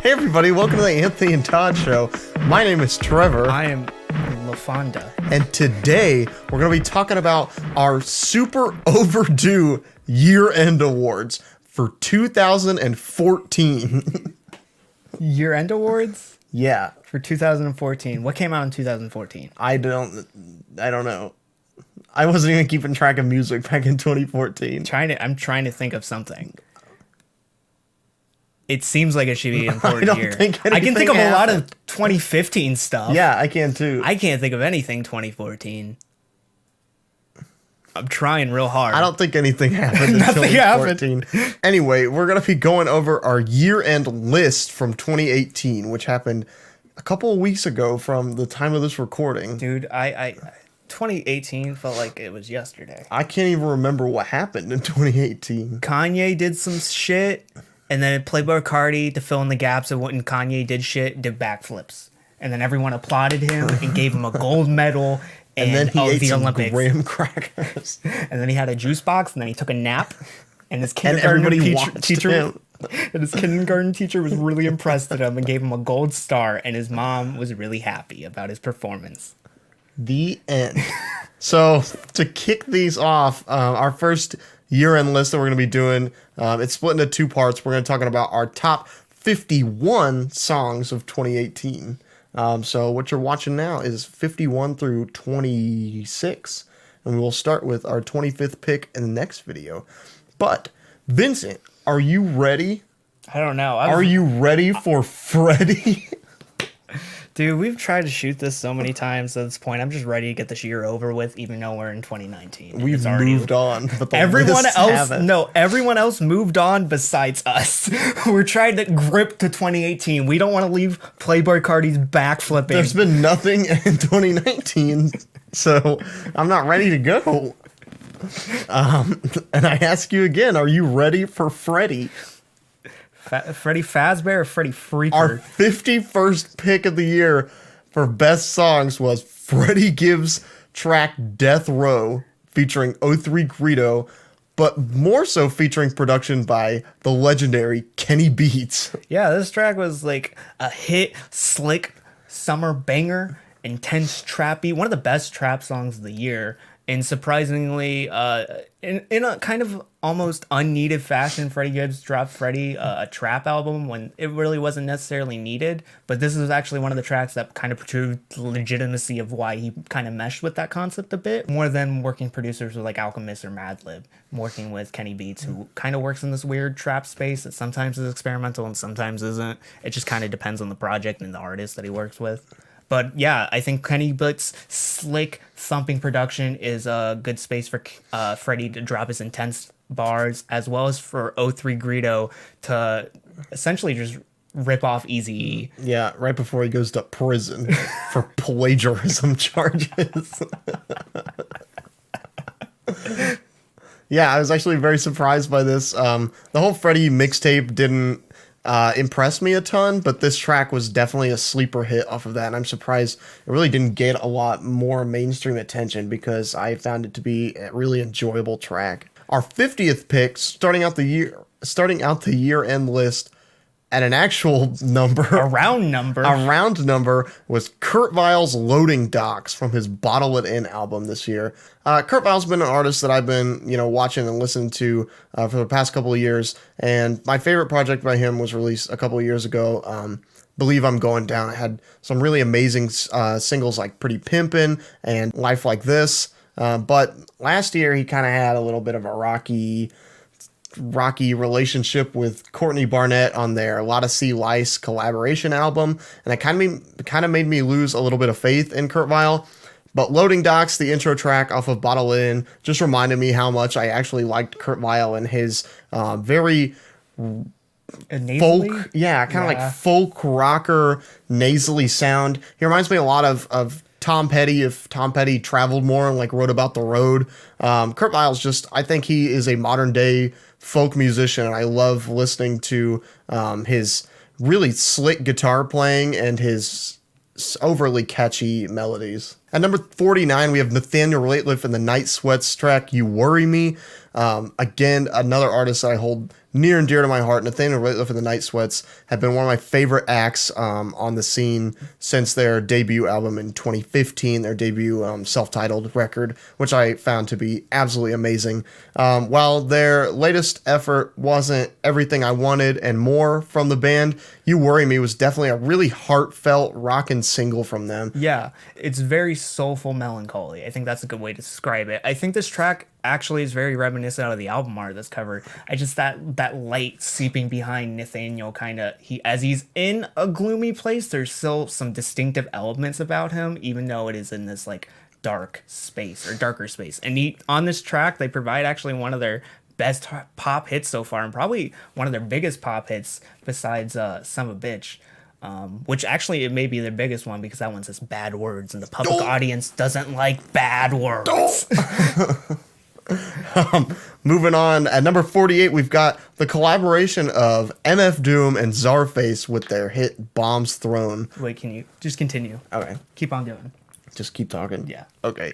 Hey everybody, welcome to the Anthony and Todd Show. My name is Trevor. I am LaFonda. And today we're going to be talking about our super overdue year-end awards for 2014. Year-end awards? Yeah. For 2014. What came out in 2014? I don't know. I wasn't even keeping track of music back in 2014. I'm trying to think of something. It seems like it should be an important year. I can think of a lot of 2015 stuff. Yeah, I can too. I can't think of anything 2014. I'm trying real hard. I don't think anything happened in Nothing 2014. Anyway, we're going to be going over our year-end list from 2018, which happened a couple of weeks ago from the time of this recording. Dude, I 2018 felt like it was yesterday. I can't even remember what happened in 2018. Kanye did some shit. And then Playboi Carti, to fill in the gaps of when Kanye did shit, did backflips. And then everyone applauded him and gave him a gold medal and then he ate the some Olympics. graham crackers. And then he had a juice box, and then he took a nap. And his kindergarten teacher was really impressed with him and gave him a gold star. And his mom was really happy about his performance. The end. So to kick these off, our first year-end list that we're going to be doing, it's split into two parts. We're going to be talking about our top 51 songs of 2018. So what you're watching now is 51 through 26. And we will start with our 25th pick in the next video. But, Vincent, are you ready? I don't know. Are you ready for Freddie? Dude, we've tried to shoot this so many times at this point. I'm just ready to get this year over with, even though we're in 2019. We've moved on, but everyone else moved on besides us. We're trying to grip to 2018. We don't want to leave Playboi Carti's backflipping. There's been nothing in 2019, so I'm not ready to go. And I ask you again, are you ready for Freddie? Freddie Fazbear or Freddie Freaker? Our 51st pick of the year for best songs was Freddie Gibbs' track Death Row featuring 03 Greedo, but more so featuring production by the legendary Kenny Beats. Yeah, this track was like a hit, slick, summer banger, intense trappy, one of the best trap songs of the year. And surprisingly, in a kind of almost unneeded fashion, Freddie Gibbs dropped Freddie a trap album when it really wasn't necessarily needed. But this is actually one of the tracks that kind of proved the legitimacy of why he kind of meshed with that concept a bit. More than working producers with like Alchemist or Madlib, working with Kenny Beats, who kind of works in this weird trap space that sometimes is experimental and sometimes isn't. It just kind of depends on the project and the artist that he works with. But yeah, I think Kenny Beats' slick, thumping production is a good space for Freddie to drop his intense bars, as well as for 03 Greedo to essentially just rip off Eazy-E. Yeah, right before he goes to prison for plagiarism charges. Yeah, I was actually very surprised by this. The whole Freddie mixtape didn't impressed me a ton, but this track was definitely a sleeper hit off of that, and I'm surprised it really didn't get a lot more mainstream attention because I found it to be a really enjoyable track. Our 50th pick, starting out the year-end list at an actual number, a round number, was Kurt Vile's Loading Docks from his Bottle It In album this year. Kurt Vile's been an artist that I've been, watching and listening to for the past couple of years, and my favorite project by him was released a couple of years ago. Believe I'm Going Down. It had some really amazing singles like Pretty Pimpin' and Life Like This, but last year he kind of had a little bit of a rocky relationship with Courtney Barnett on their Lotta C. Lice collaboration album, and it kind of made me lose a little bit of faith in Kurt Vile. But Loading Docks, the intro track off of Bottle It In, just reminded me how much I actually liked Kurt Vile and his very folk, like folk rocker nasally sound. He reminds me a lot of Tom Petty, if Tom Petty traveled more and like wrote about the road. Kurt Vile's I think he is a modern day folk musician, and I love listening to his really slick guitar playing and his overly catchy melodies. At number 49, we have Nathaniel Rateliff and the Night Sweats track, You Worry Me. Again, another artist that I hold near and dear to my heart, Nathaniel Rateliff and the Night Sweats, have been one of my favorite acts on the scene since their debut album in 2015, their debut self-titled record, which I found to be absolutely amazing. While their latest effort wasn't everything I wanted and more from the band, You Worry Me was definitely a really heartfelt rockin' single from them. Yeah, it's very soulful melancholy. I think that's a good way to describe it. I think this track actually is very reminiscent of the album art that's covered. I just that light seeping behind Nathaniel kind of as he's in a gloomy place, there's still some distinctive elements about him, even though it is in this like dark space or darker space. And on this track, they provide actually one of their best pop hits so far, and probably one of their biggest pop hits besides Son of a Bitch. Which actually it may be their biggest one because that one says bad words and the public audience doesn't like bad words. Moving on, at number 48, we've got the collaboration of MF Doom and Czarface with their hit Bombs Thrown. Wait, can you just continue? Okay. Keep on going. Just keep talking? Yeah. Okay.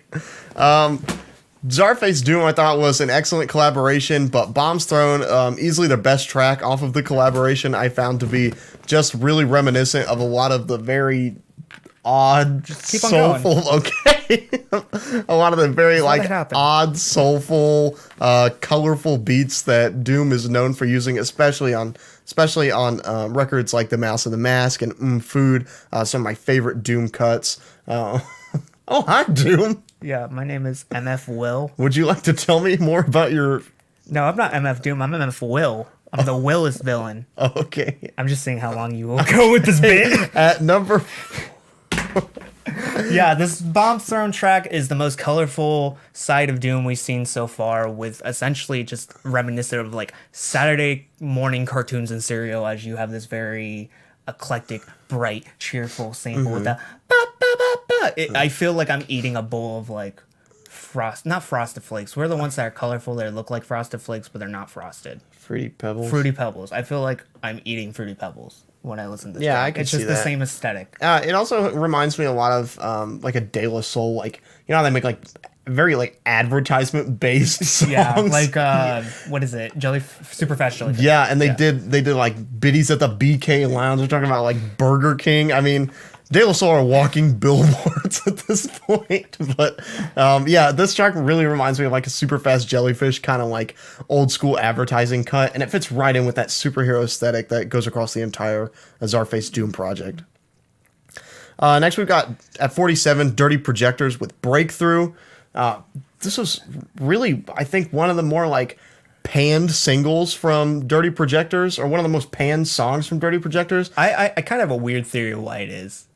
Czarface Doom I thought was an excellent collaboration, but Bombs Thrown, easily the best track off of the collaboration, I found to be just really reminiscent of a lot of the very odd, soulful, okay, a lot of the very like odd, soulful, colorful beats that Doom is known for using, especially on records like The Mouse and the Mask and Food, some of my favorite Doom cuts. Oh, hi, Doom. Yeah, my name is MF Will. Would you like to tell me more about your... No, I'm not MF Doom. I'm MF Will. I'm the Willest villain. Oh, okay. I'm just saying how long you will go with this bit. At number... Yeah, this Bombs Thrown track is the most colorful side of Doom we've seen so far, with essentially just reminiscent of like Saturday morning cartoons and cereal, as you have this very eclectic, bright, cheerful sample with the ba ba ba ba. I feel like I'm eating a bowl of like not Frosted Flakes. We're the ones that are colorful. They look like Frosted Flakes, but they're not frosted. Fruity Pebbles. Fruity Pebbles. I feel like I'm eating Fruity Pebbles when I listen to this. Yeah, track. I can It's see just that. the same aesthetic. It also reminds me a lot of like a De La Soul, like, you know how they make like very like advertisement based songs. Yeah, like what is it? Super Fast Jellyfish. Yeah, and they did like biddies at the BK Lounge. They're talking about like Burger King. I mean, De La Soul are walking billboards at this point. But yeah, this track really reminds me of like a Super Fast Jellyfish kind of like old school advertising cut, and it fits right in with that superhero aesthetic that goes across the entire Czarface Doom project. Next, we've got at 47, Dirty Projectors with Break-Thru. This was really, I think, one of the more like panned singles from Dirty Projectors, or one of the most panned songs from Dirty Projectors. I kind of have a weird theory of why it is.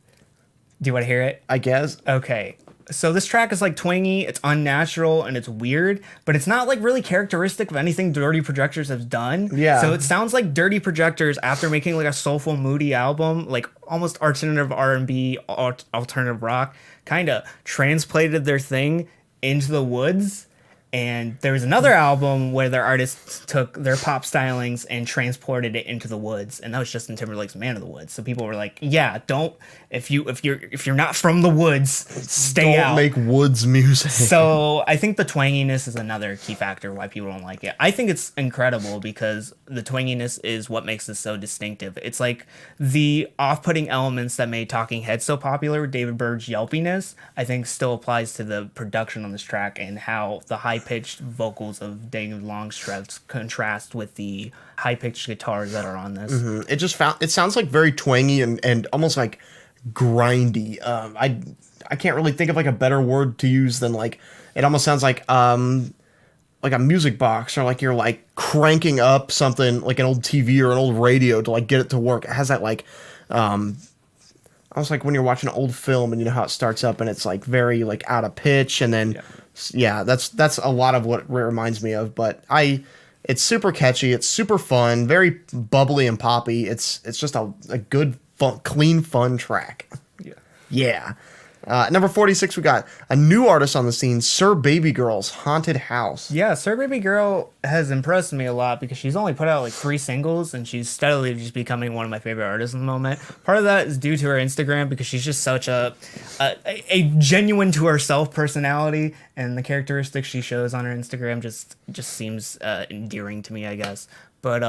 Do you want to hear it? I guess. Okay. So this track is like twangy, it's unnatural, and it's weird, but it's not like really characteristic of anything Dirty Projectors have done. Yeah. So it sounds like Dirty Projectors, after making like a soulful, moody album, like almost alternative R&B, alternative rock, kind of transplanted their thing into the woods. And there was another album where their artists took their pop stylings and transported it into the woods, and that was Justin Timberlake's "Man of the Woods." So people were like, "Yeah, don't if you're not from the woods, stay out. Don't make woods music." So I think the twanginess is another key factor why people don't like it. I think it's incredible because the twanginess is what makes this so distinctive. It's like the off-putting elements that made Talking Heads so popular, David Byrd's yelpiness, I think still applies to the production on this track and how the high-pitched vocals of David Longstreth contrast with the high-pitched guitars that are on this. Mm-hmm. It sounds like very twangy and almost like grindy. I can't really think of like a better word to use than like, it almost sounds like a music box, or like you're like cranking up something like an old TV or an old radio to like get it to work. It has that like almost like when you're watching an old film and you know how it starts up and it's like very like out of pitch, and then yeah, that's a lot of what it reminds me of. But it's super catchy, it's super fun, very bubbly and poppy. It's just a good, fun, clean, fun track. Yeah. Number 46, we got a new artist on the scene, Sir Baby Girl's Haunted House. Yeah, Sir Baby Girl has impressed me a lot because she's only put out like 3 singles and she's steadily just becoming one of my favorite artists in the moment. Part of that is due to her Instagram because she's just such a genuine to herself personality, and the characteristics she shows on her Instagram just seems endearing to me, I guess. But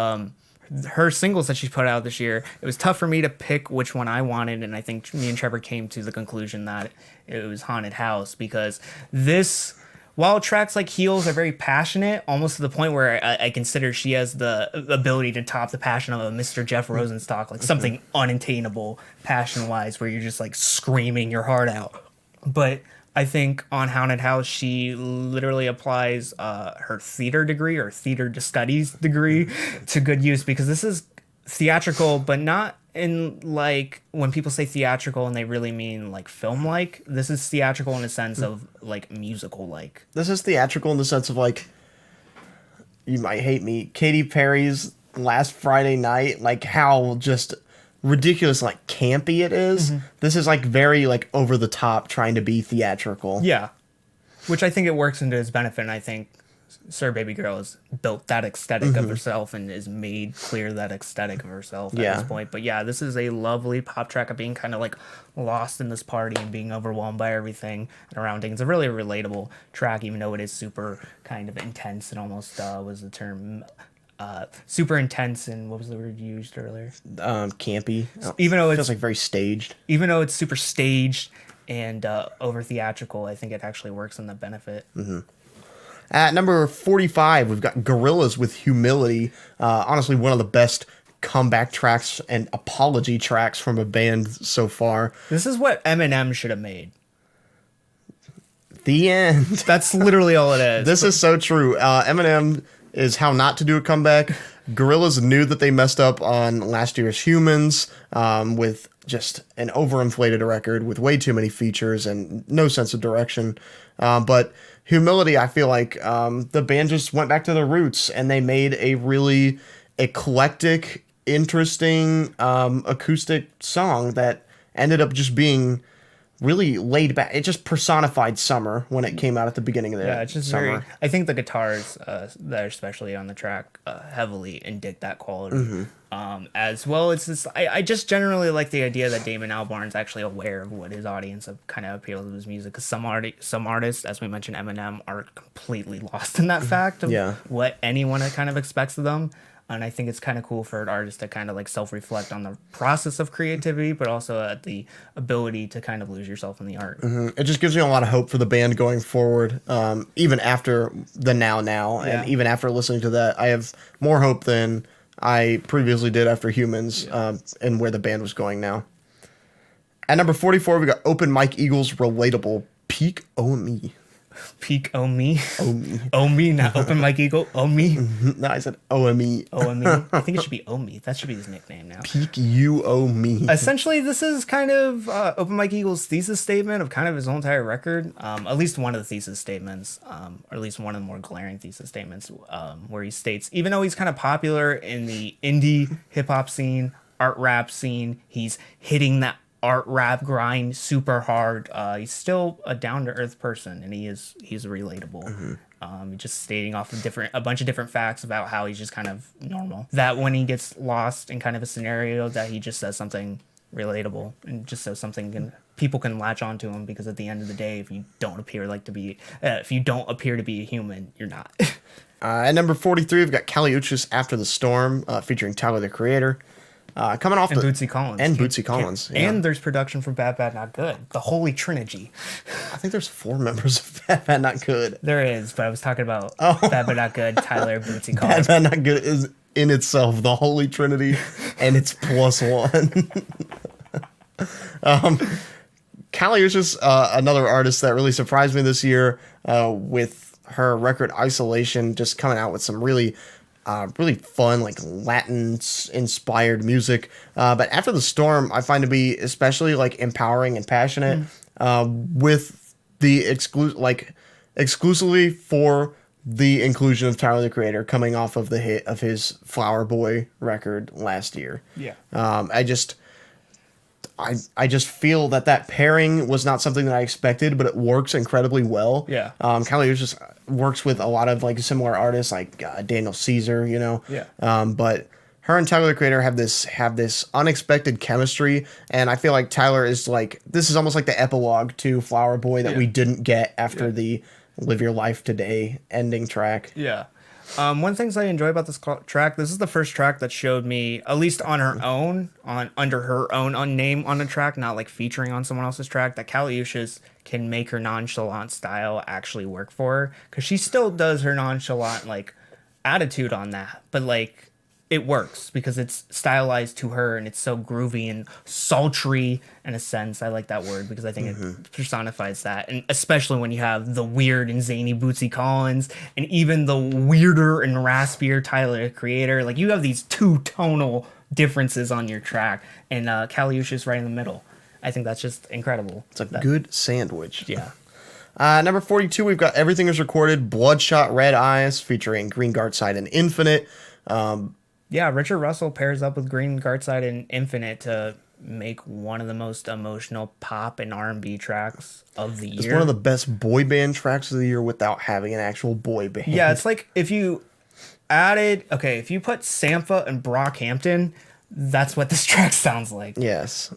her singles that she's put out this year, it was tough for me to pick which one I wanted, and I think me and Trevor came to the conclusion that it was Haunted House, because this, while tracks like Heels are very passionate, almost to the point where I consider she has the ability to top the passion of a Mr. Jeff Rosenstock, like something unattainable passion-wise, where you're just like screaming your heart out. But I think on Haunted House, she literally applies her theater degree or theater studies degree to good use, because this is theatrical, but not in like when people say theatrical and they really mean like film like. This is theatrical in the sense of like musical like. This is theatrical in the sense of like, you might hate me, Katy Perry's Last Friday Night, like how just ridiculous, like campy it is. This is like very like over the top, trying to be theatrical. Yeah, which I think it works into his benefit, and I think Sir Baby Girl has built that aesthetic of herself and has made clear that aesthetic of herself at this point. But yeah, this is a lovely pop track of being kind of like lost in this party and being overwhelmed by everything and around things. It's a really relatable track, even though it is super kind of intense and almost was the term super intense, and what was the word you used earlier? Campy. Even though It it's feels like very staged. even though it's super staged and over theatrical, I think it actually works in the benefit. At number 45, we've got Gorillaz with Humility. Honestly, one of the best comeback tracks and apology tracks from a band so far. This is what Eminem should have made. The end. That's literally all it is. This is so true. Eminem is how not to do a comeback. Gorillaz knew that they messed up on last year's Humans with just an overinflated record with way too many features and no sense of direction. But Humility, I feel like the band just went back to their roots and they made a really eclectic, interesting acoustic song that ended up just being really laid back. It just personified summer when it came out at the beginning of the it's just summer. very. I think the guitars that are especially on the track heavily indict that quality. As well, it's just I just generally like the idea that Damon Albarn's actually aware of what his audience have kind of appeals to his music. Because some artists, as we mentioned, Eminem, are completely lost in that fact of what anyone kind of expects of them. And I think it's kind of cool for an artist to kind of like self-reflect on the process of creativity, but also at the ability to kind of lose yourself in the art. It just gives me a lot of hope for the band going forward, even after the Now, and even after listening to that, I have more hope than I previously did after Humans, and where the band was going now. At number 44, we got Open Mike Eagles' Relatable, Peak O Me. Peak O Me. O Me, not Open Mike Eagle. O Me. No, I said O-M-E. O-M-E. I think it should be O Me. That should be his nickname now. Peak you O Me. Essentially, this is kind of Open Mike Eagle's thesis statement of kind of his whole entire record. At least one of the thesis statements, or at least one of the more glaring thesis statements, where he states, even though he's kind of popular in the indie hip-hop scene, art rap scene, he's hitting that art rap grind super hard. He's still a down-to-earth person, and he's relatable. Just stating off of a bunch of different facts about how he's just kind of normal. That when he gets lost in kind of a scenario, that he just says something relatable and just so something people can latch onto him, because at the end of the day, if you don't appear to be a human, you're not. At number 43, we've got Kali Uchis After the Storm, featuring Tyler the Creator. Coming off Bootsy Collins. And Bootsy Collins. Yeah. And there's production from Bad Bad Not Good. The Holy Trinity. I think there's 4 members of Bad Bad Not Good. There is, but I was talking about Bad Bad Not Good, Tyler, Bootsy Collins. Bad Bad Not Good is in itself the Holy Trinity, and it's +1. Kali Uchis, another artist that really surprised me this year with her record Isolation, just coming out with some really fun, like Latin-inspired music. But After the Storm, I find to be especially like empowering and passionate with the exclusively for the inclusion of Tyler the Creator coming off of the hit of his Flower Boy record last year. Yeah. I just feel that pairing was not something that I expected, but it works incredibly well. Yeah. Kali Uchis just works with a lot of like similar artists like Daniel Caesar, you know. Yeah. But her and Tyler the Creator have this unexpected chemistry, and I feel like Tyler is like, this is almost like the epilogue to Flower Boy that we didn't get after the Live Your Life Today ending track. Yeah. One things I enjoy about this track, this is the first track that showed me, at least on her own, under her own name on a track, not like featuring on someone else's track, that Kali Uchis can make her nonchalant style actually work for her, because she still does her nonchalant like attitude on that, but like it works because it's stylized to her and it's so groovy and sultry in a sense. I like that word because I think it personifies that. And especially when you have the weird and zany Bootsy Collins and even the weirder and raspier Tyler the Creator. Like you have these two tonal differences on your track, and Kali Uchis right in the middle. I think that's just incredible. It's a good sandwich. Yeah. Number 42, we've got Everything Is Recorded, Bloodshot Red Eyes featuring Green Gartside and Infinite. Yeah, Richard Russell pairs up with Green Gartside and Infinite to make one of the most emotional pop and R&B tracks of the year. It's one of the best boy band tracks of the year without having an actual boy band. Yeah, it's like if you if you put Sampha and Brockhampton, that's what this track sounds like. Yes.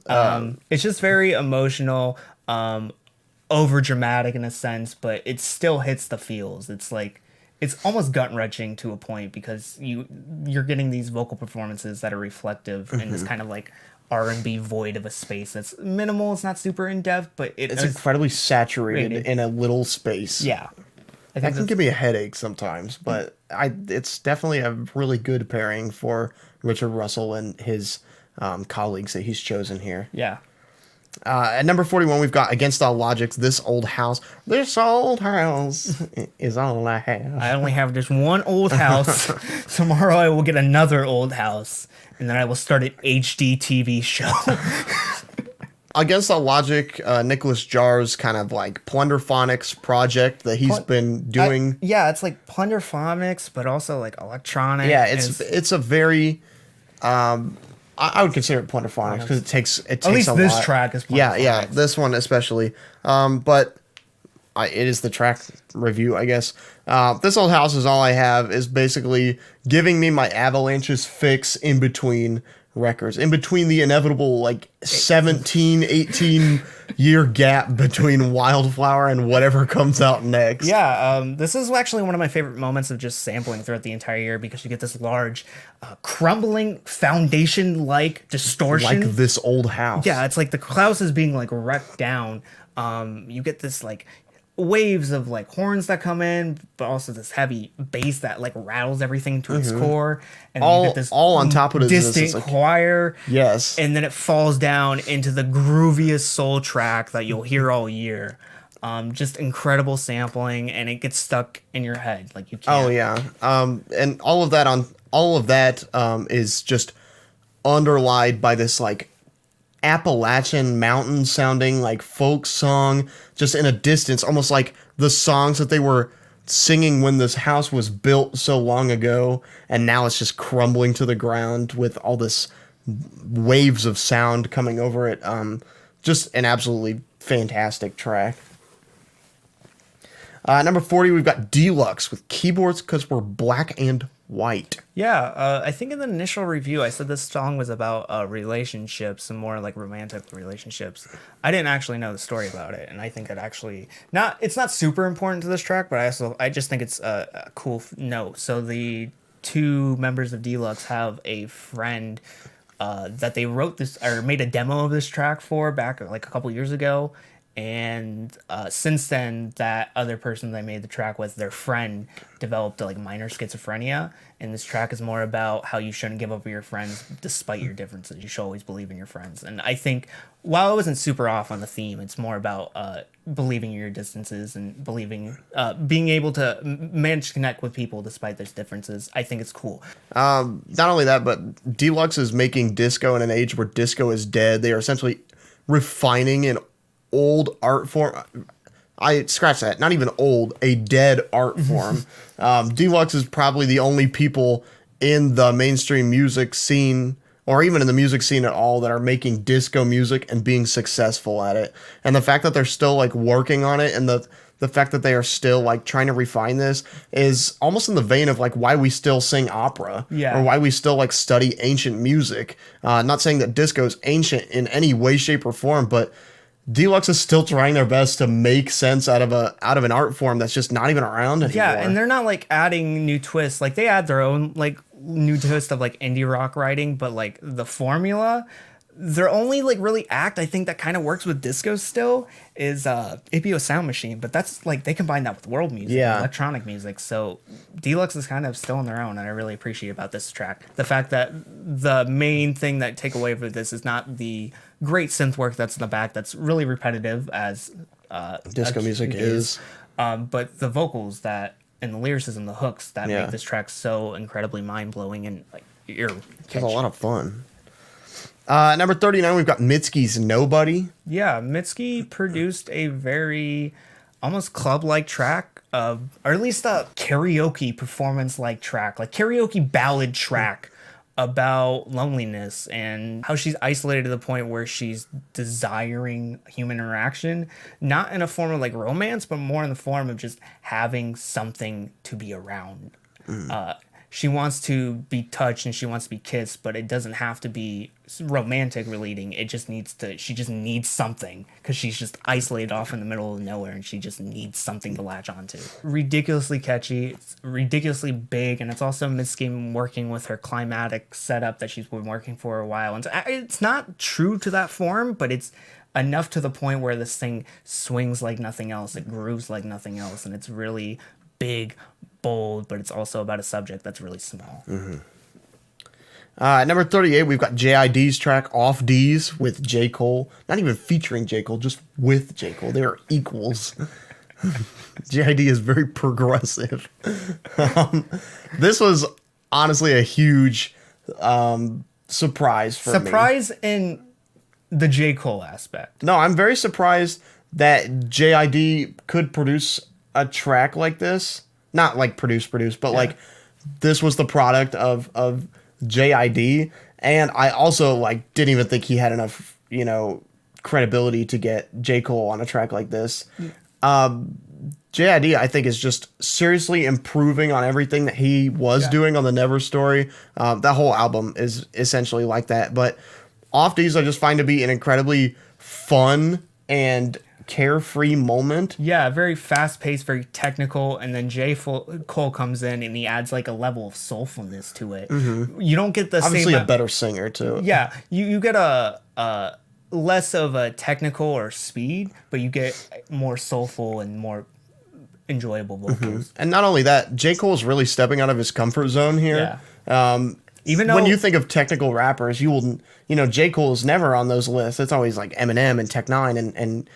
It's just very emotional, over dramatic in a sense, but it still hits the feels. It's like, it's almost gut-wrenching to a point because you're getting these vocal performances that are reflective in this kind of like R&B void of a space that's minimal. It's not super in-depth, but it's incredibly saturated in a little space. Yeah. That can give me a headache sometimes, but it's definitely a really good pairing for Richard Russell and his colleagues that he's chosen here. Yeah. At number 41, we've got Against All Logics, This Old House. This old house is all I have. I only have just one old house. Tomorrow I will get another old house, and then I will start an HD TV show. Against All Logic, Nicholas Jar's kind of like Plunderphonics project that he's been doing. It's like Plunderphonics, but also like electronic. Yeah, it's a very... I would consider it Plunderphonics because it takes at least a this lot. track is Plunderphonics. Yeah, this one especially. But it is the track review, I guess. This Old House Is All I Have is basically giving me my Avalanche's fix in between records, in between the inevitable like 18 year gap between Wildflower and whatever comes out next. Yeah, this is actually one of my favorite moments of just sampling throughout the entire year because you get this large, crumbling foundation-like distortion. Like This Old House. Yeah, it's like the house is being like wrecked down. You get this like waves of like horns that come in, but also this heavy bass that like rattles everything to its core, and you get this all on top of it distant like, choir. Yes, and then it falls down into the grooviest soul track that you'll hear all year. Just incredible sampling, and it gets stuck in your head like you can't. Oh yeah, and all of that is just underlined by this like Appalachian mountain sounding like folk song just in a distance, almost like the songs that they were singing when this house was built so long ago, and now it's just crumbling to the ground with all this waves of sound coming over it. Just an absolutely fantastic track. Number 40, we've got Deluxe with Keyboards Because We're Black and White. Yeah, I think in the initial review I said this song was about relationships and more like romantic relationships. I didn't actually know the story about it, and I think it actually it's not super important to this track, but I just think it's a cool note. So the two members of Deluxe have a friend that they wrote this or made a demo of this track for back like a couple years ago. And since then, that other person they made the track with, their friend, developed like minor schizophrenia. And this track is more about how you shouldn't give up on your friends despite your differences. You should always believe in your friends. And I think while it wasn't super off on the theme, it's more about believing in your distances and being able to manage to connect with people despite those differences. I think it's cool. Not only that, but Deluxe is making disco in an age where disco is dead. They are essentially refining an old art form. I scratch that. Not even old, a dead art form. Deluxe is probably the only people in the mainstream music scene or even in the music scene at all, that are making disco music and being successful at it. And the fact that they're still like working on it, and the fact that they are still like trying to refine this, is almost in the vein of like why we still sing opera, or why we still like study ancient music. Not saying that disco is ancient in any way, shape, or form, but Deluxe is still trying their best to make sense out of an art form that's just not even around anymore. Yeah, and they're not like adding new twists. Like they add their own like new twist of like indie rock writing, but like the formula, their only like really act I think that kind of works with disco still is APO Sound Machine, but that's like they combine that with world music, electronic music. So Deluxe is kind of still on their own, and I really appreciate about this track the fact that the main thing that take away from this is not the great synth work that's in the back that's really repetitive as disco music is, but the vocals that and the lyricism, the hooks that make this track so incredibly mind-blowing and like ear it's a lot of fun. Number 39, we've got Mitski's Nobody. Yeah, Mitski produced a very almost club-like track, or at least a karaoke performance-like track, like karaoke ballad track about loneliness and how she's isolated to the point where she's desiring human interaction, not in a form of like romance, but more in the form of just having something to be around. She wants to be touched and she wants to be kissed, but it doesn't have to be romantic relating. It just needs to, she just needs something because she's just isolated off in the middle of nowhere and she just needs something to latch onto. Ridiculously catchy, it's ridiculously big, and it's also Mitski working with her climatic setup that she's been working for a while. And it's not true to that form, but it's enough to the point where this thing swings like nothing else. It grooves like nothing else, and it's really big, bold, but it's also about a subject that's really small. Number 38, we've got J.I.D's track Off Deez with J. Cole. Not even featuring J. Cole, just with J. Cole. They are equals. J.I.D is very progressive. This was honestly a huge surprise for me. Surprise in the J. Cole aspect. No, I'm very surprised that J.I.D could produce a track like this. Not like produce, but like this was the product of J.I.D. And I also like didn't even think he had enough, credibility to get J. Cole on a track like this. J.I.D. I think is just seriously improving on everything that he was doing on the Never story. That whole album is essentially like that. But Off Deez I just find to be an incredibly fun and carefree moment. Yeah, very fast-paced, very technical, and then Cole comes in and he adds like a level of soulfulness to it. You don't get the obviously same... a better singer too. Yeah, you get a less of a technical or speed, but you get more soulful and more enjoyable vocals. And not only that, J. Cole's really stepping out of his comfort zone here. Even though when you think of technical rappers, you will, J. Cole is never on those lists. It's always like Eminem and Tech Nine and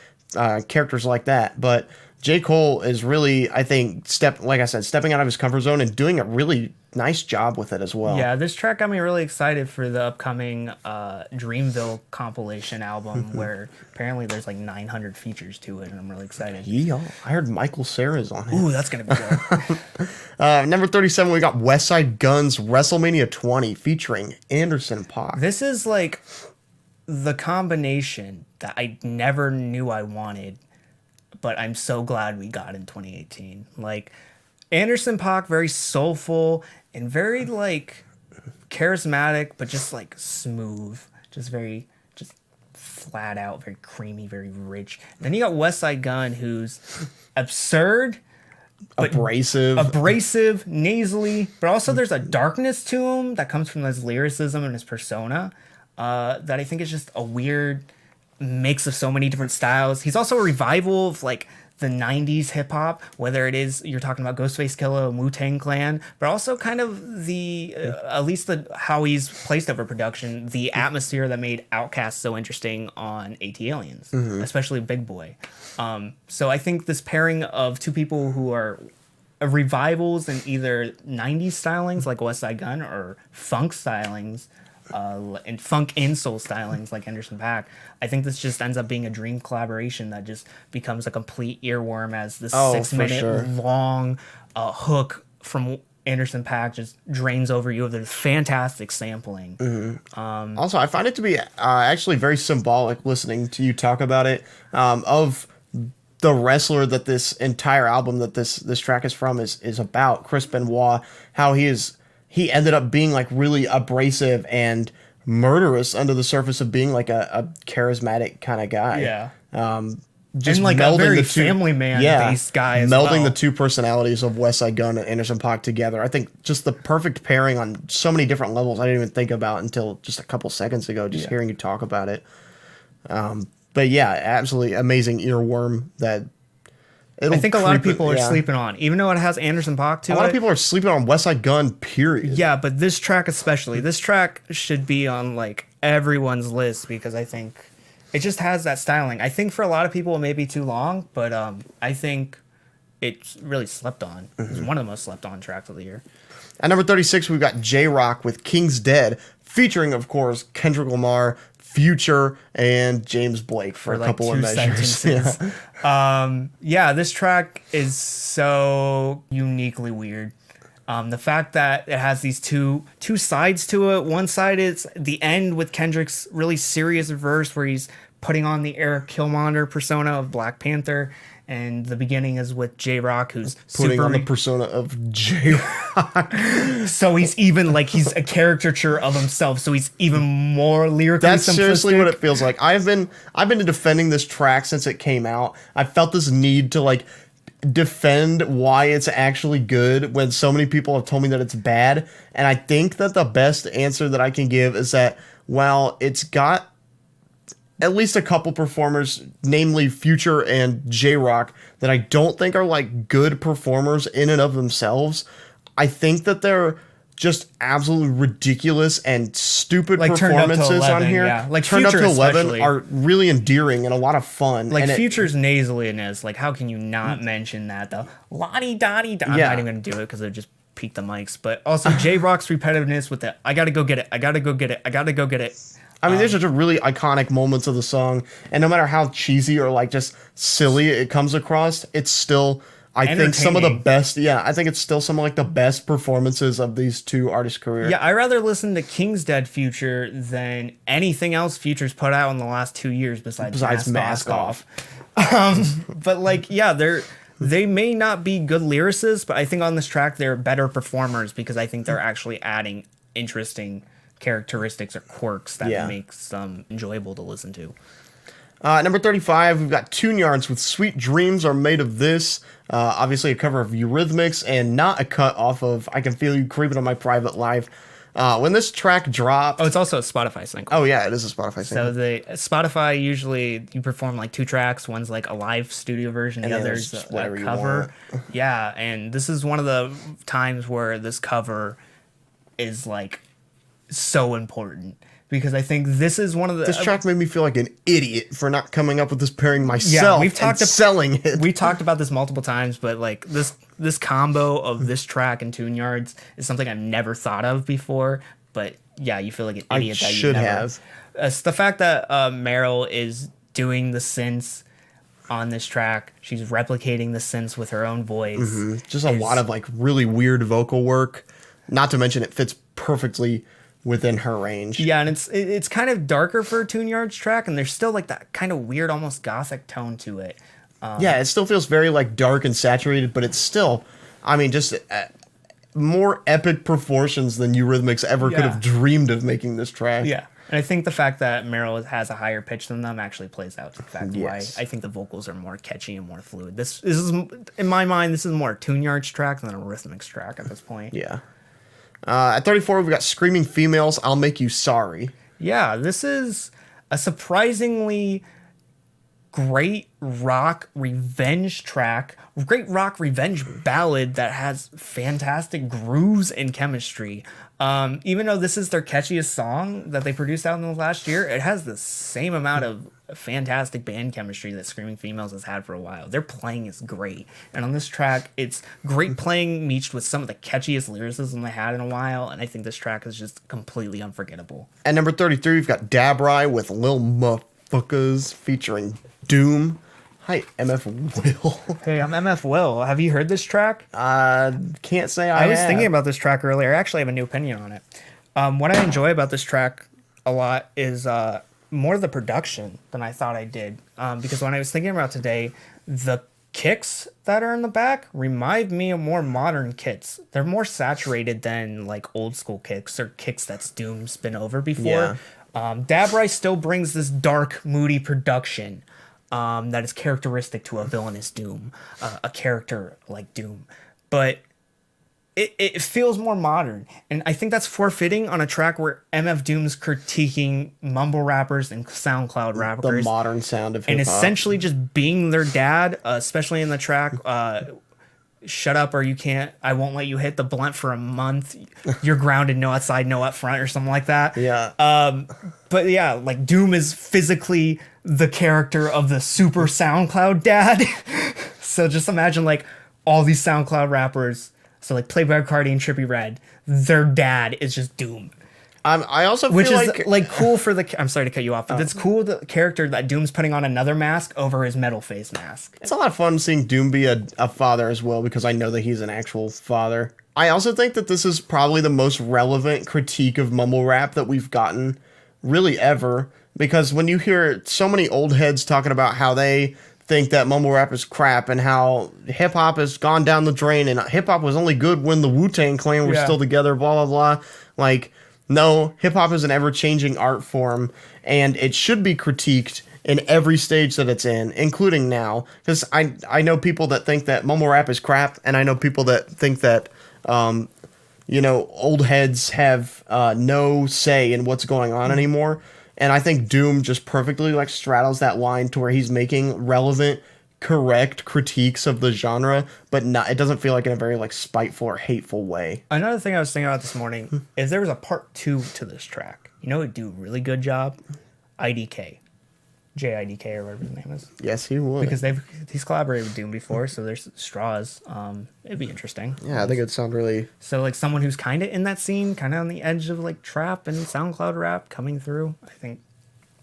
characters like that. But J. Cole is really, I think, stepping out of his comfort zone and doing a really nice job with it as well. Yeah, this track got me really excited for the upcoming Dreamville compilation album, where apparently there's like 900 features to it, and I'm really excited. Yeah, I heard Michael Cera's on it. Ooh, that's gonna be good. Number 37, we got Westside Gunn's WrestleMania 20 featuring Anderson .Paak. This is like the combination that I never knew I wanted, but I'm so glad we got in 2018. Like Anderson .Paak, very soulful and very like charismatic, but just like smooth, just flat out, very creamy, very rich. Then you got Westside Gunn, who's absurd, abrasive, nasally, but also there's a darkness to him that comes from his lyricism and his persona that I think is just a weird mix of so many different styles. He's also a revival of like the 90s hip-hop, whether it is you're talking about Ghostface Killah and Wu-Tang Clan, but also kind of the at least how he's placed over production, the atmosphere that made Outkast so interesting on AT Aliens, especially Big Boy. So I think this pairing of two people who are revivals in either 90s stylings like Westside Gunn or funk stylings and funk and soul stylings like Anderson .Paak, I think this just ends up being a dream collaboration that just becomes a complete earworm as this 6 minute long hook from Anderson .Paak just drains over you with this fantastic sampling. Also, I find it to be actually very symbolic listening to you talk about it, of the wrestler that this entire album that this track is from is about, Chris Benoit, how he ended up being like really abrasive and murderous under the surface of being like a charismatic kind of guy. Yeah. Just And like a melding very the two, family man-based guy as melding well. the two personalities of Westside Gunn and Anderson .Paak together. I think just the perfect pairing on so many different levels I didn't even think about until just a couple seconds ago, just hearing you talk about it. But yeah, absolutely amazing earworm that I think a lot of people are sleeping on, even though it has Anderson .Paak to it. A lot of people are sleeping on Westside Gunn, period. Yeah, but this track especially. This track should be on like everyone's list because I think it just has that styling. I think for a lot of people it may be too long, but I think it's really slept on. It's one of the most slept on tracks of the year. At number 36, we've got J-Rock with King's Dead, featuring, of course, Kendrick Lamar, Future, and James Blake for a like couple of 2 measures. sentences. Yeah, this track is so uniquely weird. The fact that it has these two sides to it. One side is the end with Kendrick's really serious verse where he's putting on the Eric Killmonger persona of Black Panther. And the beginning is with J-Rock, who's Putting super on the persona of J-Rock. so he's even like he's a caricature of himself, so he's even more lyrically That's seriously simplistic. what it feels like. I've been defending this track since it came out. I felt this need to like defend why it's actually good when so many people have told me that it's bad. And I think that the best answer that I can give is that while it's got at least a couple performers, namely Future and J-Rock, that I don't think are like good performers in and of themselves, I think that they're just absolutely ridiculous and stupid Like Turned Up to performances 11, on here. yeah. Like Turned Up Future to 11 especially. are really endearing and a lot of fun. Like and Future's nasaliness, like how can you not mention that? The lottie dottie. I'm Yeah. not even gonna do it because it just peak the mics. But also J-Rock's repetitiveness with the I gotta go get it. I gotta go get it. I gotta go get it. I mean, there's just really iconic moments of the song, and no matter how cheesy or like just silly it comes across, it's still, I think, some of the Entertaining. best. Yeah, I think it's still some of like the best performances of these two artists' career. Yeah, I rather listen to King's Dead Future than anything else Future's put out in the last 2 years besides Mask Off. But like, yeah, they may not be good lyricists, but I think on this track they're better performers because I think they're actually adding interesting characteristics or quirks that makes them enjoyable to listen to. Number 35, we've got Tune Yards with Sweet Dreams Are Made of This. Obviously a cover of Eurythmics and not a cut off of I Can Feel You Creeping on My Private Life. When this track dropped... Oh, it's also a Spotify single. Oh, yeah, it is a Spotify single. So the Spotify usually you perform like 2 tracks. One's like a live studio version, the other's just a whatever you cover. want. Yeah, and this is one of the times where this cover is like so important because I think this is one of the This track made me feel like an idiot for not coming up with this pairing myself and selling it. We talked about this multiple times, but like this combo of this track and Tune Yards is something I've never thought of before. But yeah, you feel like an idiot that you should never have. It's the fact that Meryl is doing the synths on this track. She's replicating the synths with her own voice. Just a lot of like really weird vocal work. Not to mention it fits perfectly within her range. Yeah, and it's kind of darker for a Tune Yards track, and there's still like that kind of weird, almost gothic tone to it. Yeah, it still feels very like dark and saturated, but it's still, I mean, just more epic proportions than Eurythmics ever could have dreamed of making this track. Yeah. And I think the fact that Meryl has a higher pitch than them actually plays out to the fact why I think the vocals are more catchy and more fluid. This is, in my mind, this is more a Tune Yards track than a Eurythmics track at this point. Yeah. At 34, we've got Screaming Females, I'll Make You Sorry. Yeah, this is a surprisingly great rock revenge track, great rock revenge ballad that has fantastic grooves and chemistry. Even though this is their catchiest song that they produced out in the last year, it has the same amount of fantastic band chemistry that Screaming Females has had for a while. Their playing is great. And on this track, it's great playing mixed with some of the catchiest lyricism they had in a while. And I think this track is just completely unforgettable. At number 33, we've got Dabrye with Lil Mufukuz featuring Doom. Hi, MF Will. Hey, I'm MF Will. Have you heard this track? Can't say I was have. thinking about this track earlier. I actually have a new opinion on it. What I enjoy about this track a lot is more the production than I thought I did. Because when I was thinking about today, the kicks that are in the back remind me of more modern kicks. They're more saturated than like old school kicks or kicks that's Doom's been over before. Dabrye still brings this dark, moody production that is characteristic to a villainous Doom, a character like Doom. But it feels more modern. And I think that's forfeiting on a track where MF Doom's critiquing mumble rappers and SoundCloud rappers. The modern sound of hip-hop. And essentially just being their dad, especially in the track, shut up or you can't, I won't let you hit the blunt for a month. You're grounded, no outside, no up front or something like that. Yeah. But yeah, like Doom is physically the character of the super SoundCloud dad. So just imagine like all these SoundCloud rappers, so like Playboi, Carti, and Trippie Redd, their dad is just Doom. I also feel Which is like cool for the. I'm sorry to cut you off, but it's cool the character that Doom's putting on another mask over his metal face mask. It's a lot of fun seeing Doom be a father as well, because I know that he's an actual father. I also think that this is probably the most relevant critique of mumble rap that we've gotten really ever, because when you hear so many old heads talking about how they think that mumble rap is crap and how hip hop has gone down the drain and hip hop was only good when the Wu-Tang Clan were still together, blah, blah, blah. Like, no, hip hop is an ever changing art form and it should be critiqued in every stage that it's in, including now. Because I know people that think that mumble rap is crap, and I know people that think that, old heads have no say in what's going on anymore. And I think Doom just perfectly like straddles that line to where he's making relevant, correct critiques of the genre, but not, it doesn't feel like in a very like spiteful or hateful way. Another thing I was thinking about this morning, if there was a part 2 to this track, you know who'd do a really good job? IDK. J.I.D.K. or whatever his name is. Yes, he would. Because he's collaborated with Doom before, so there's straws. It'd be interesting. Yeah, I think it'd sound really... So like someone who's kind of in that scene, kind of on the edge of like trap and SoundCloud rap coming through, I think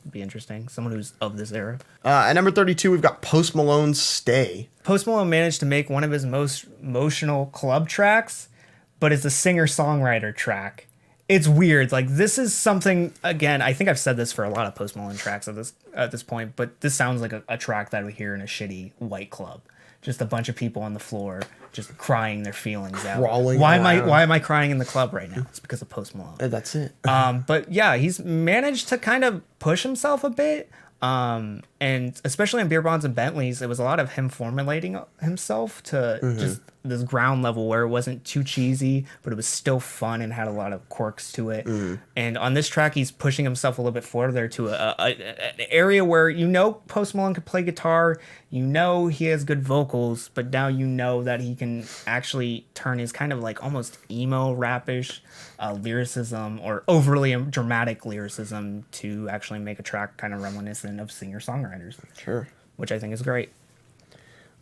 it'd be interesting. Someone who's of this era. At number 32, we've got Post Malone's Stay. Post Malone managed to make one of his most emotional club tracks, but it's a singer-songwriter track. It's weird. Like, this is something, again, I think I've said this for a lot of Post Malone tracks at this point, but this sounds like a track that I would hear in a shitty white club. Just a bunch of people on the floor just crying their feelings out. Why am I crying in the club right now? It's because of Post Malone. That's it. But yeah, he's managed to kind of push himself a bit. And especially on Beer Bonds and Bentleys, it was a lot of him formulating himself to just this ground level where it wasn't too cheesy, but it was still fun and had a lot of quirks to it. And on this track, he's pushing himself a little bit further to an area where Post Malone could play guitar, he has good vocals, but now that he can actually turn his kind of like almost emo rapish lyricism or overly dramatic lyricism to actually make a track kind of reminiscent of singer-songwriters. Sure. Which I think is great.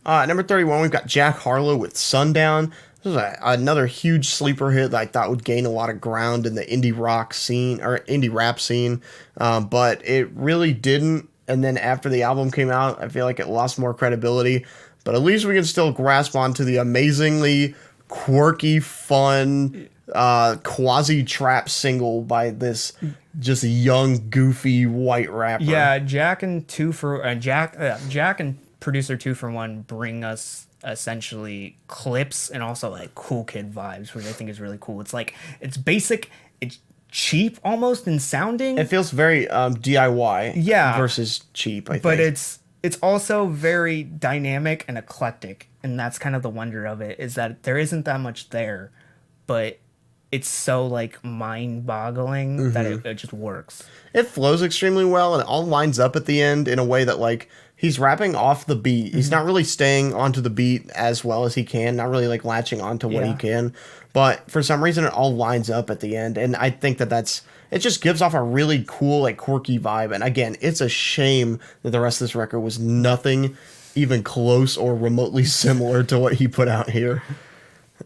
Number 31, we've got Jack Harlow with Sundown. This is another huge sleeper hit that I thought would gain a lot of ground in the indie rock scene or indie rap scene, but it really didn't. And then after the album came out, I feel like it lost more credibility. But at least we can still grasp onto the amazingly quirky, fun, quasi-trap single by this just young, goofy white rapper. Yeah, Jack and producer 2 for 1 bring us essentially clips and also like cool kid vibes, which I think is really cool. It's like it's basic, it's cheap almost in sounding. It feels very DIY versus cheap, I think. But it's also very dynamic and eclectic, and that's kind of the wonder of it, is that there isn't that much there, but it's so like mind-boggling that it just works. It flows extremely well, and it all lines up at the end in a way that like he's rapping off the beat. He's not really staying onto the beat as well as he can, not really like latching onto what he can. But for some reason, it all lines up at the end, and I think it just gives off a really cool, like quirky vibe. And again, it's a shame that the rest of this record was nothing even close or remotely similar to what he put out here.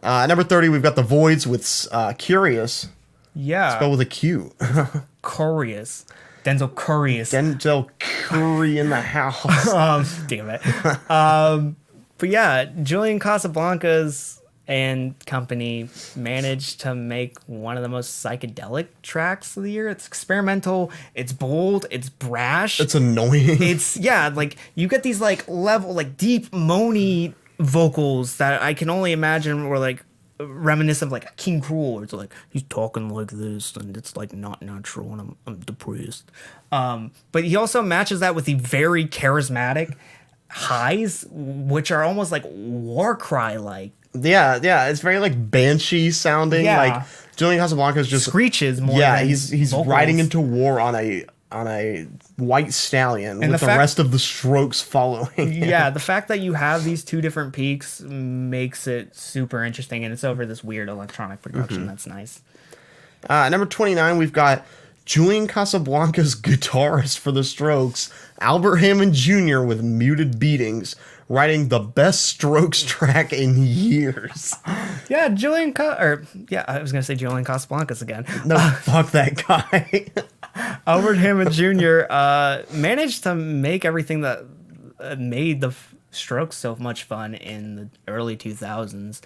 Number 30, we've got The Voids with Curious. Yeah. Spelled with a Q. Curious. Denzel Curious. Denzel Curry in the house. Damn it. But yeah, Julian Casablancas and company managed to make one of the most psychedelic tracks of the year. It's experimental, it's bold, it's brash. It's annoying. It's, yeah, like, you get these, like, deep, moany vocals that I can only imagine were, like, reminiscent of, like, a King Cruel, where it's like, he's talking like this, and it's, like, not natural, and I'm depressed. But he also matches that with the very charismatic highs, which are almost, like, war cry-like. Yeah, it's very like banshee sounding. Yeah. Like Julian Casablancas just Screeches more. Yeah, than he's vocals. riding into war on a white stallion And with the rest of the Strokes following. Yeah, the fact that you have these two different peaks makes it super interesting, and it's over this weird electronic production. That's nice. Number 29, we've got Julian Casablancas, guitarist for the Strokes, Albert Hammond Jr. with Muted Beatings, writing the best Strokes track in years. Yeah, I was gonna say Julian Casablancas again. No, fuck that guy. Albert Hammond Jr. Managed to make everything that made the Strokes so much fun in the early 2000s,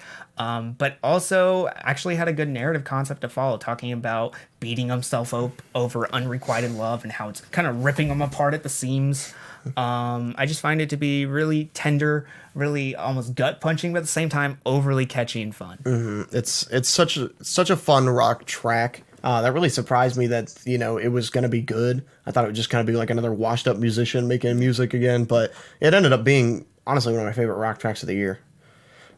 but also actually had a good narrative concept to follow, talking about beating himself up over unrequited love and how it's kind of ripping him apart at the seams. I just find it to be really tender, really almost gut punching, but at the same time overly catchy and fun. It's such a fun rock track. That really surprised me that, it was going to be good. I thought it would just kind of be like another washed up musician making music again, but it ended up being honestly one of my favorite rock tracks of the year.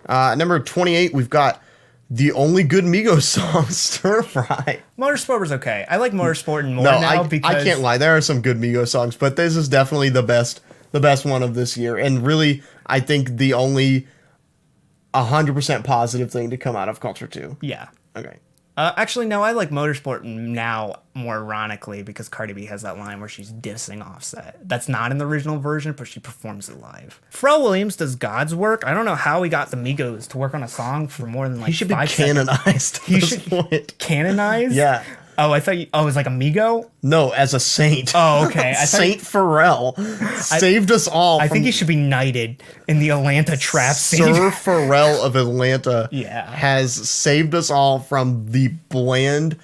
Number 28, we've got the only good Migos song, Stir Fry. Motorsport was okay. I like Motorsport more now because I can't lie. There are some good Migos songs, but this is definitely the best one of this year. And really, I think the only 100% positive thing to come out of Culture 2. Yeah. Okay. Actually, no, I like Motorsport now more ironically because Carti B has that line where she's dissing Offset. That's not in the original version, but she performs it live. Pharrell Williams does God's work. I don't know how he got the Migos to work on a song for more than like 5 He should be 5 seconds. canonized. He should canonized? Yeah. Oh, I thought it was like Amigo? No, as a saint. Oh, okay. Saint Pharrell saved us all. I think he should be knighted in the Atlanta trap scene. Sir Pharrell of Atlanta Yeah. has saved us all from the bland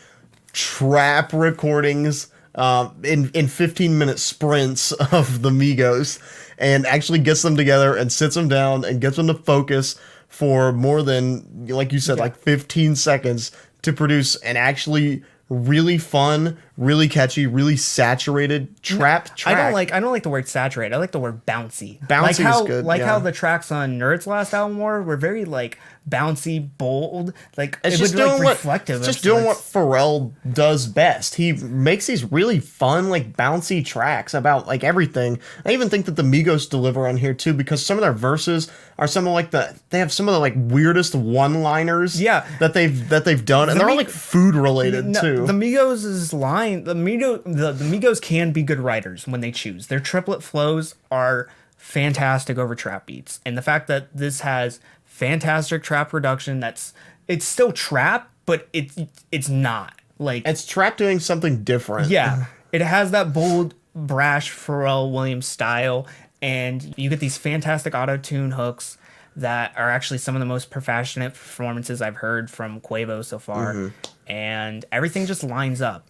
trap recordings in 15-minute sprints of the Migos, and actually gets them together and sits them down and gets them to focus for more than, like you said, like 15 seconds to produce an actually really fun, really catchy, really saturated trap track. I don't like the word saturated. I like the word bouncy. Bouncy is good. Like how the tracks on Nerd's last album were very like bouncy, bold. Like It's it just was doing like reflective. It's just doing what Pharrell does best. He makes these really fun, like bouncy tracks about like everything. I even think that the Migos deliver on here too, because some of their verses are some of like they have some of the like weirdest one-liners. Yeah. that they've done, and they're all like food related too. The Migos' line, the Migos can be good writers when they choose. Their triplet flows are fantastic over trap beats, and the fact that this has fantastic trap production, it's still trap, but it's not like It's trap doing something different. yeah. It has that bold, brash Pharrell Williams style, and you get these fantastic auto-tune hooks that are actually some of the most passionate performances I've heard from Quavo so far, and everything just lines up.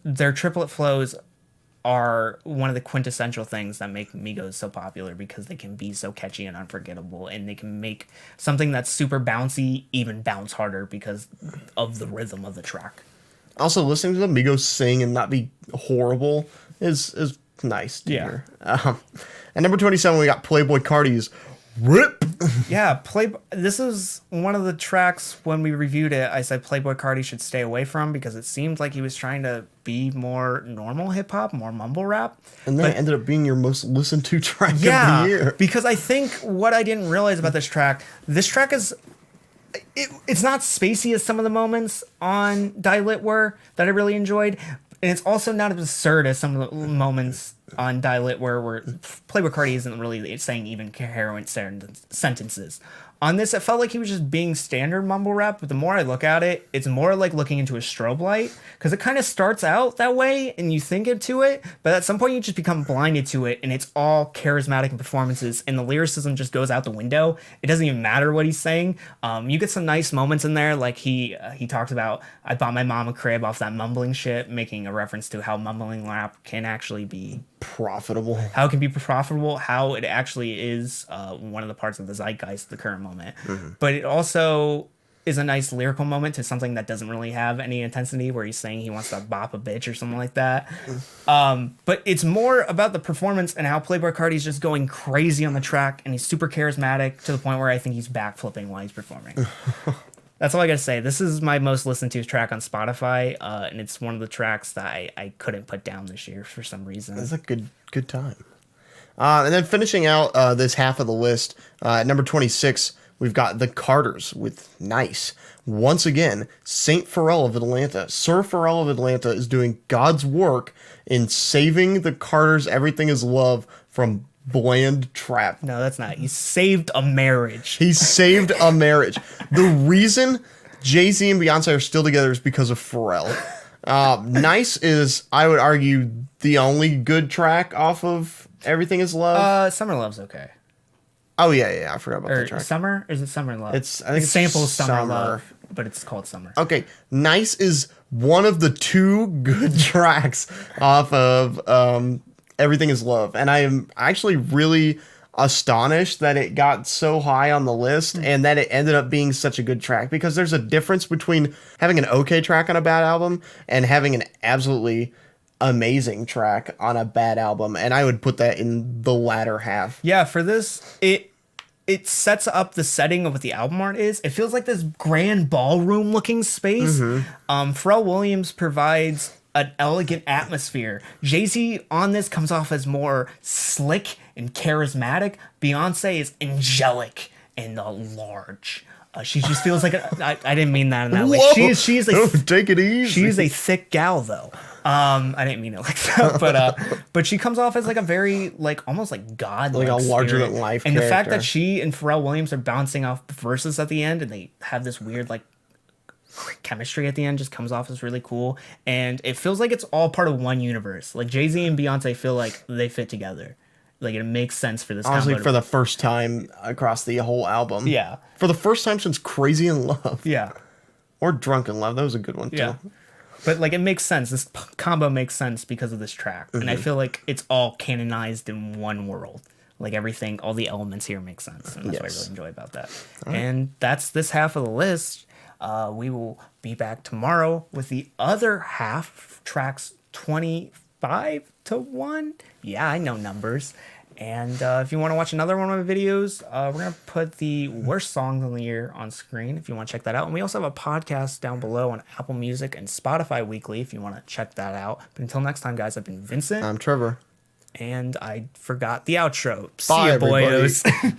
Their triplet flows are one of the quintessential things that make Migos so popular, because they can be so catchy and unforgettable, and they can make something that's super bouncy even bounce harder because of the rhythm of the track. Also, listening to the Migos sing and not be horrible is nice to hear. At number 27, we got Playboi Carti's R.I.P. Yeah, this is one of the tracks when we reviewed it, I said Playboi Carti should stay away from, because it seemed like he was trying to be more normal hip-hop, more mumble rap. And then it ended up being your most listened to track of the year. Because I think what I didn't realize about this track is... It's not spacey as some of the moments on Die Lit were that I really enjoyed. And it's also not as absurd as some of the moments on Dial-It where Playboi Carti isn't really saying even coherent sentences. On this, it felt like he was just being standard mumble rap, but the more I look at it, it's more like looking into a strobe light, because it kind of starts out that way and you think into it, but at some point you just become blinded to it, and it's all charismatic and performances, and the lyricism just goes out the window. It doesn't even matter what he's saying. You get some nice moments in there, like he talked about, I bought my mom a crib off that mumbling shit, making a reference to how mumbling rap can actually be Profitable. how it can be profitable, how it actually is one of the parts of the zeitgeist at the current moment. But it also is a nice lyrical moment to something that doesn't really have any intensity, where he's saying he wants to bop a bitch or something like that. But it's more about the performance and how Playboi Carti's just going crazy on the track, and he's super charismatic to the point where I think he's backflipping while he's performing. That's all I gotta say. This is my most listened to track on Spotify, and it's one of the tracks that I couldn't put down this year for some reason. It's a good time. And then finishing out this half of the list, at number 26, we've got the Carters with Nice. Once again, Saint Pharrell of Atlanta. Sir Pharrell of Atlanta is doing God's work in saving the Carters' Everything Is Love from bland trap. No, that's not. He saved a marriage. He saved a marriage. The reason Jay-Z and Beyonce are still together is because of Pharrell. Nice is, I would argue, the only good track off of Everything Is Love. Summer Love's okay. Oh yeah, I forgot about Or that track. Summer? Is it Summer Love? I think it's samples Summer Summer. Love, but it's called Summer. Okay, Nice is one of the two good tracks off of Everything Is Love, and I am actually really astonished that it got so high on the list and that it ended up being such a good track, because there's a difference between having an okay track on a bad album and having an absolutely amazing track on a bad album, and I would put that in the latter half. Yeah, for this, it sets up the setting of what the album art is. It feels like this grand ballroom looking space. Pharrell Williams provides an elegant atmosphere. Jay-Z on this comes off as more slick and charismatic. Beyonce is angelic and large. She just feels like I didn't mean that in that way. She's Take it easy. She's a thick gal though. I didn't mean it like that, but she comes off as like a very almost like god, like a larger than life. And character. the fact that she and Pharrell Williams are bouncing off verses at the end, and they have this weird chemistry at the end, just comes off as really cool. And it feels like it's all part of one universe. Like Jay-Z and Beyonce feel like they fit together. Like it makes sense for this. Honestly, for the first time across the whole album. Yeah. For the first time since Crazy in Love. Yeah. Or Drunk in Love. That was a good one too. Yeah. But it makes sense. This combo makes sense because of this track. And I feel like it's all canonized in one world. Like everything, all the elements here make sense. And that's what I really enjoy about that. Right. And that's this half of the list. We will be back tomorrow with the other half, tracks 25 to 1. Yeah, I know numbers. And if you want to watch another one of my videos, we're going to put the worst songs of the year on screen if you want to check that out. And we also have a podcast down below on Apple Music and Spotify Weekly if you want to check that out. But until next time, guys, I've been Vincent. I'm Trevor. And I forgot the outro. Bye, See ya, boyos.